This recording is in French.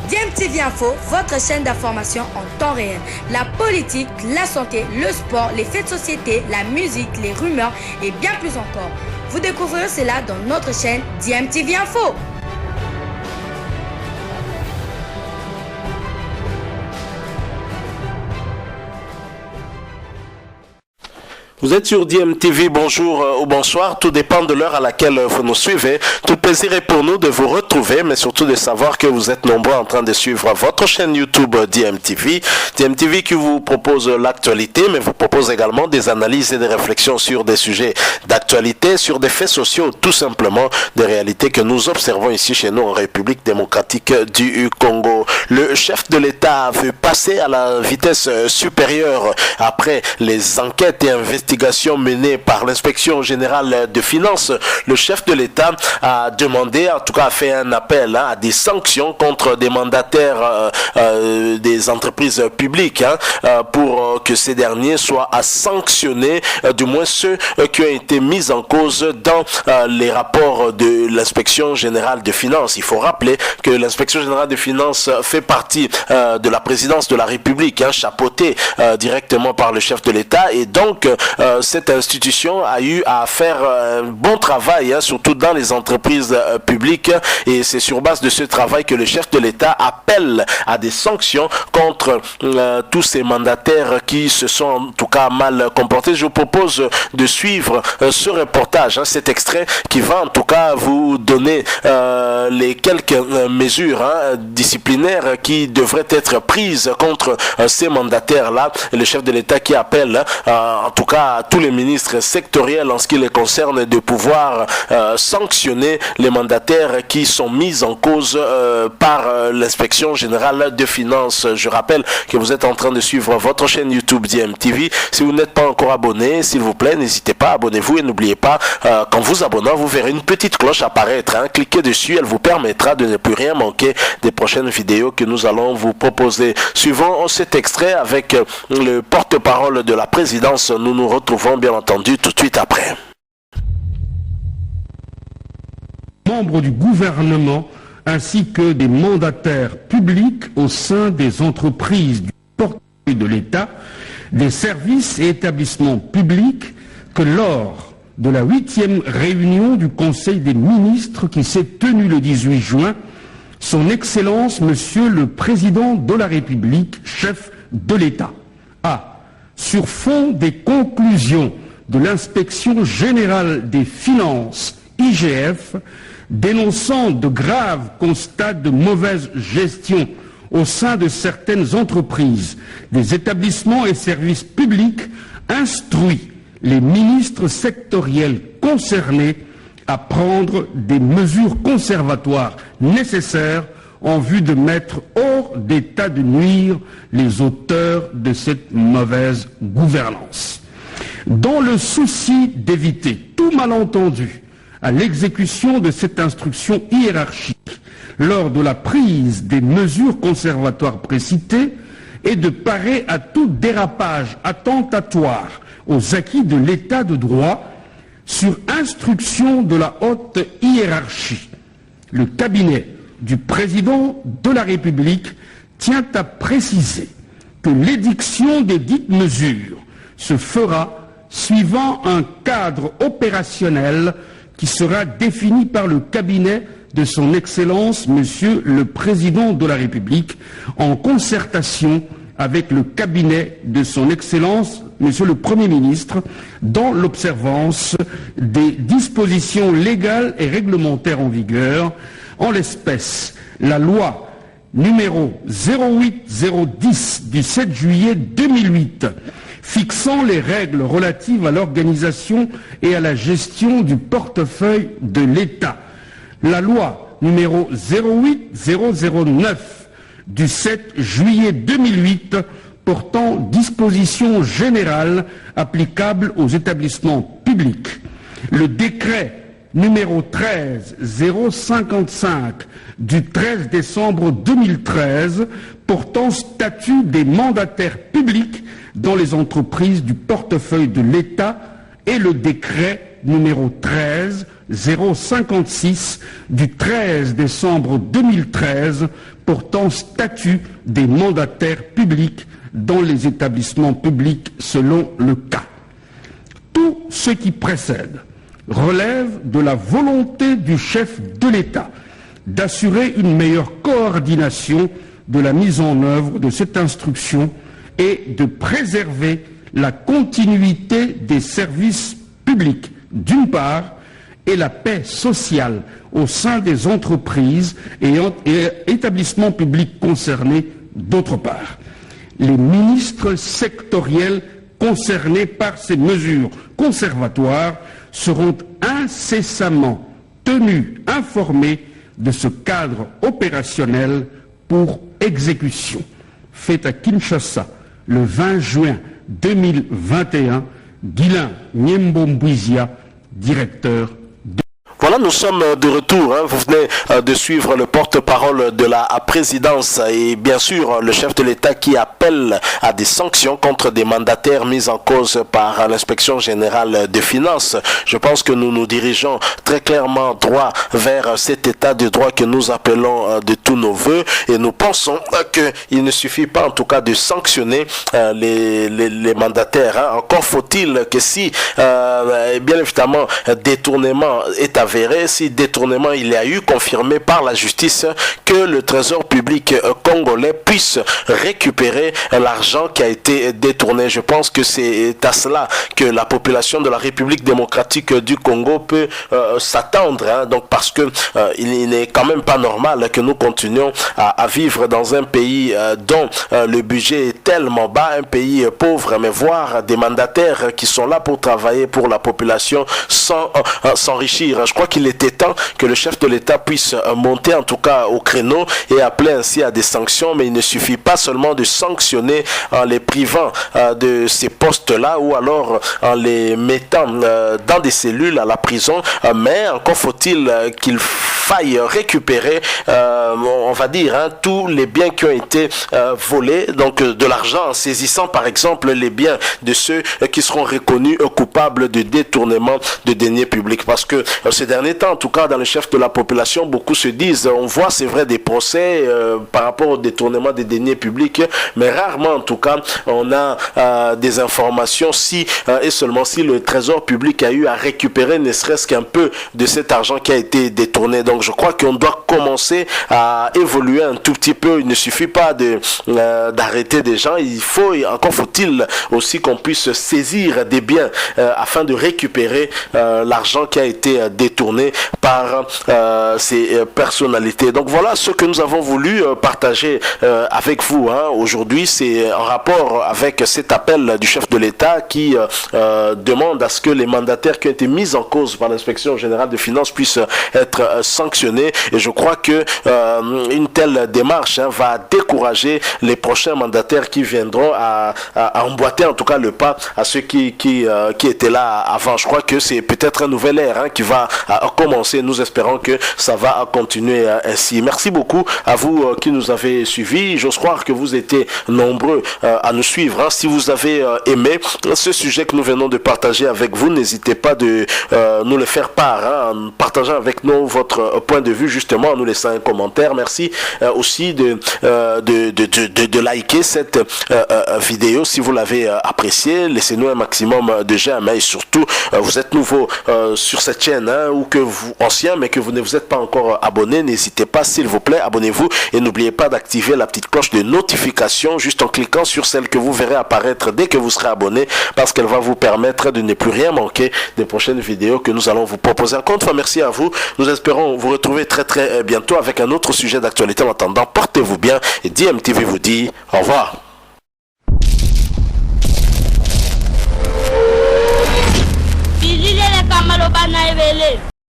DMTV Info, votre chaîne d'information en temps réel. La politique, la santé, le sport, les faits de société, la musique, les rumeurs et bien plus encore. Vous découvrirez cela dans notre chaîne DMTV Info. Vous êtes sur DMTV, bonjour ou bonsoir, tout dépend de l'heure à laquelle vous nous suivez. Tout plaisir est pour nous de vous retrouver, mais surtout de savoir que vous êtes nombreux en train de suivre votre chaîne YouTube DMTV. DMTV qui vous propose l'actualité, mais vous propose également des analyses et des réflexions sur des sujets d'actualité, sur des faits sociaux, tout simplement des réalités que nous observons ici chez nous en République démocratique du Congo. Le chef de l'État veut passer à la vitesse supérieure après les enquêtes et investigations menée par l'inspection générale de finances. Le chef de l'État a demandé, en tout cas a fait un appel à des sanctions contre des mandataires des entreprises publiques pour que ces derniers soient à sanctionner, du moins ceux qui ont été mis en cause dans les rapports de l'inspection générale de finances. Il faut rappeler que l'inspection générale de finances fait partie de la présidence de la République, chapeautée directement par le chef de l'État, et donc cette institution a eu à faire un bon travail, surtout dans les entreprises publiques, et c'est sur base de ce travail que le chef de l'État appelle à des sanctions contre tous ces mandataires qui se sont en tout cas mal comportés. Je vous propose de suivre ce reportage, cet extrait qui va en tout cas vous donner les quelques mesures disciplinaires qui devraient être prises contre ces mandataires-là. Le chef de l'État qui appelle en tout cas à tous les ministres sectoriels en ce qui les concerne de pouvoir sanctionner les mandataires qui sont mis en cause par l'inspection générale de finances. Je rappelle que vous êtes en train de suivre votre chaîne YouTube DMTV. Si vous n'êtes pas encore abonné, s'il vous plaît, n'hésitez pas, abonnez-vous et n'oubliez pas, qu'en vous abonnant, vous verrez une petite cloche apparaître. Cliquez dessus, elle vous permettra de ne plus rien manquer des prochaines vidéos que nous allons vous proposer. Suivons cet extrait avec le porte-parole de la présidence. Nous nous retrouvons bien entendu tout de suite après. Membres du gouvernement ainsi que des mandataires publics au sein des entreprises du portefeuille de l'État, des services et établissements publics, que lors de la 8e réunion du Conseil des ministres qui s'est tenue le 18 juin, son Excellence Monsieur le Président de la République, chef de l'État, a, sur fond des conclusions de l'Inspection générale des finances, IGF, dénonçant de graves constats de mauvaise gestion au sein de certaines entreprises, des établissements et services publics, instruit les ministres sectoriels concernés à prendre des mesures conservatoires nécessaires en vue de mettre hors d'état de nuire les auteurs de cette mauvaise gouvernance. Dans le souci d'éviter tout malentendu à l'exécution de cette instruction hiérarchique lors de la prise des mesures conservatoires précitées et de parer à tout dérapage attentatoire aux acquis de l'état de droit, sur instruction de la haute hiérarchie, le cabinet du président de la République tient à préciser que l'édiction des dites mesures se fera suivant un cadre opérationnel qui sera défini par le cabinet de son Excellence Monsieur le Président de la République en concertation avec le cabinet de son Excellence Monsieur le Premier ministre, dans l'observance des dispositions légales et réglementaires en vigueur, en l'espèce la loi numéro 08010 du 7 juillet 2008, fixant les règles relatives à l'organisation et à la gestion du portefeuille de l'État, la loi numéro 08009 du 7 juillet 2008 portant dispositions générales applicables aux établissements publics, le décret numéro 13055 du 13 décembre 2013 portant statut des mandataires publics dans les entreprises du portefeuille de l'État et le décret numéro 13 056 du 13 décembre 2013 portant statut des mandataires publics dans les établissements publics selon le cas. Tout ce qui précède relève de la volonté du chef de l'État d'assurer une meilleure coordination de la mise en œuvre de cette instruction et de préserver la continuité des services publics, d'une part, et la paix sociale au sein des entreprises et établissements publics concernés, d'autre part. Les ministres sectoriels concernés par ces mesures conservatoires seront incessamment tenus informés de ce cadre opérationnel pour exécution. Fait à Kinshasa le 20 juin 2021, Guilain Nyembombouizia, directeur. Voilà, nous sommes de retour. Vous venez de suivre le porte-parole de la présidence et bien sûr le chef de l'État qui appelle à des sanctions contre des mandataires mis en cause par l'inspection générale des finances. Je pense que nous nous dirigeons très clairement droit vers cet état de droit que nous appelons de tous nos voeux et nous pensons qu'il ne suffit pas en tout cas de sanctionner les mandataires. Encore faut-il que si bien évidemment détournement est avéré, si détournement il y a eu confirmé par la justice, que le trésor public congolais puisse récupérer l'argent qui a été détourné. Je pense que c'est à cela que la population de la République démocratique du Congo peut s'attendre, donc parce que il n'est quand même pas normal que nous continuions à vivre dans un pays dont le budget est tellement bas, un pays pauvre, mais voir des mandataires qui sont là pour travailler pour la population sans s'enrichir. Je crois qu'il était temps que le chef de l'État puisse monter en tout cas au créneau et appeler ainsi à des sanctions, mais il ne suffit pas seulement de sanctionner en les privant de ces postes-là ou alors en les mettant dans des cellules à la prison, mais encore faut-il qu'il faille récupérer, on va dire, tous les biens qui ont été volés, donc de l'argent en saisissant par exemple les biens de ceux qui seront reconnus coupables de détournement de deniers publics, parce que ces derniers temps, en tout cas dans le chef de la population, beaucoup se disent, on voit c'est vrai des procès par rapport au détournement des deniers publics, mais rarement en tout cas on a des informations si et seulement si le trésor public a eu à récupérer ne serait-ce qu'un peu de cet argent qui a été détourné. Donc je crois qu'on doit commencer à évoluer un tout petit peu. Il ne suffit pas d'arrêter des gens, encore faut-il aussi qu'on puisse saisir des biens afin de récupérer l'argent qui a été détourné par ces personnalités. Donc voilà ce que nous avons voulu partager avec vous aujourd'hui. C'est en rapport avec cet appel du chef de l'État qui demande à ce que les mandataires qui ont été mis en cause par l'inspection générale des finances puissent être sanctionnés. Et je crois que une telle démarche va décourager les prochains mandataires qui viendront à emboîter en tout cas le pas à ceux qui étaient là avant. Je crois que c'est peut-être un nouvel ère qui va commencer. Nous espérons que ça va continuer ainsi. Merci beaucoup à vous qui nous avez suivis. J'ose croire que vous étiez nombreux à nous suivre. Si vous avez aimé ce sujet que nous venons de partager avec vous, n'hésitez pas de nous le faire part en partageant avec nous votre point de vue, justement en nous laissant un commentaire. Merci aussi de liker cette vidéo si vous l'avez appréciée. Laissez-nous un maximum de j'aime et surtout vous êtes nouveau sur cette chaîne ou que vous ancien mais que vous ne vous êtes pas encore abonné, n'hésitez pas s'il vous plaît, abonnez-vous et n'oubliez pas d'activer la petite cloche de notification juste en cliquant sur celle que vous verrez apparaître dès que vous serez abonné, parce qu'elle va vous permettre de ne plus rien manquer des prochaines vidéos que nous allons vous proposer. Encore une fois, merci à vous. Nous espérons vous retrouver très très bientôt avec un autre sujet d'actualité. En attendant, portez-vous bien et DMTV vous dit au revoir.